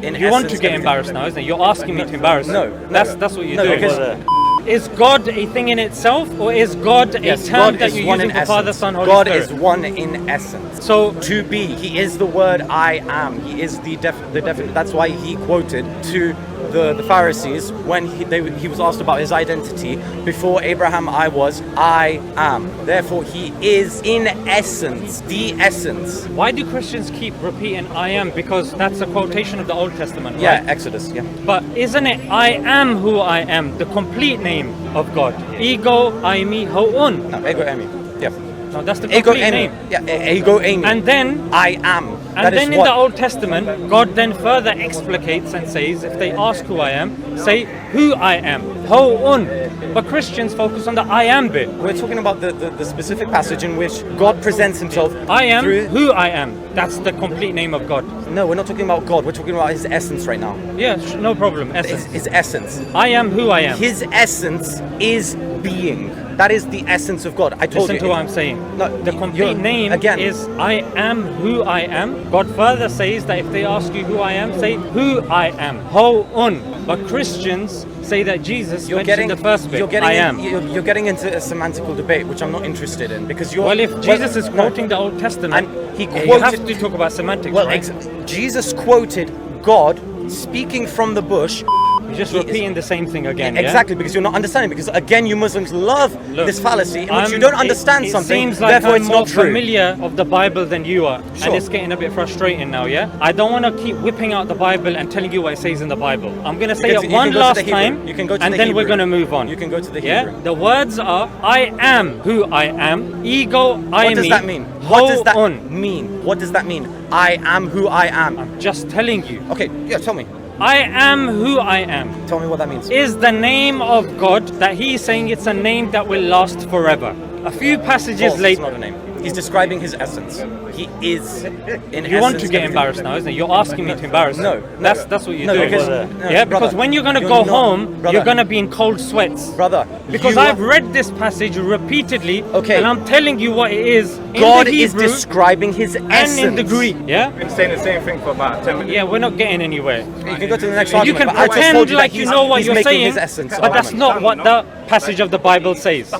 You want to get embarrassed now, isn't it? You're asking me to embarrass you. No. That's what you're doing. Because Is God a thing in itself, or is God a term God that is you're one using in for Father, essence. Son, Holy God Spirit? is one in essence. So To be, He is the word I am. He is the definite. That's why He quoted to the Pharisees when he was asked about His identity. Before Abraham, I am. Therefore, He is in essence, the essence. why do Christians keep repeating I am? Because that's a quotation of the Old Testament, right? Yeah, Exodus. Yeah. But isn't it I am who I am, the complete name of God? Ego, Aimi, Ho'un. No, ego eimi. Yeah. No, that's the Ego complete eimi. name. Yeah. Ego eimi. And then I am. And That is then in what- the Old Testament, God then further explicates and says, if they ask who I am, say who I am. Ho'un. But Christians focus on the I am bit. We're talking about the specific passage in which God presents Himself. I am through. who I am. That's the complete name of God. No, we're not talking about God. We're talking about His essence right now. Yeah, no problem. Essence. His essence. I am who I am. His essence is being. That is the essence of God. I told Listen you. to what I'm saying. No, The complete name again. is I am who I am. God further says that if they ask you who I am, say who I am. Ho'un. But Christians say that Jesus mentioned the first bit. I am. You're getting into a semantical debate, which I'm not interested in, because you're. Well, if Jesus is quoting the Old Testament, and he you have quoted- to talk about semantics, Well, right? Jesus quoted God speaking from the bush. You're just repeating the same thing again, yeah? Exactly, because you're not understanding. Because again, you Muslims love Look, this fallacy in which you don't understand it something. Seems like therefore, I'm it's more not true. familiar of the Bible than you are, Sure. and it's getting a bit frustrating now. Yeah, I don't want to keep whipping out the Bible and telling you what it says in the Bible. I'm gonna say it You one can go to last the Hebrew. time, You can go to and the then Hebrew. we're gonna move on. You can go to the Yeah, Hebrew. the words are I am who I am. Ego, I What does that mean? What does that mean? What does that mean? I am who I am. I'm just telling you. Okay, yeah, tell me. I am who I am Tell me what that means. is the name of God that He's saying it's a name that will last forever. A few passages False, it's later. not a name. He's describing His essence. He is in essence. You want to get everything. embarrassed now, isn't it? You're asking me to embarrass you. No, That's what you're no, doing. because- yeah, brother, because when you're gonna you're go not- home, brother. you're gonna be in cold sweats. Brother, Because you I've are- read this passage repeatedly, Okay. and I'm telling you what it is in God the is Hebrew describing His and essence. in the Greek. Yeah, Been saying the same thing for about 10 minutes. yeah, we're not getting anywhere. You can go to the next You argument. can but I just pretend told you that like you know what he's you're making saying, His essence. but that's not what the passage of the Bible says.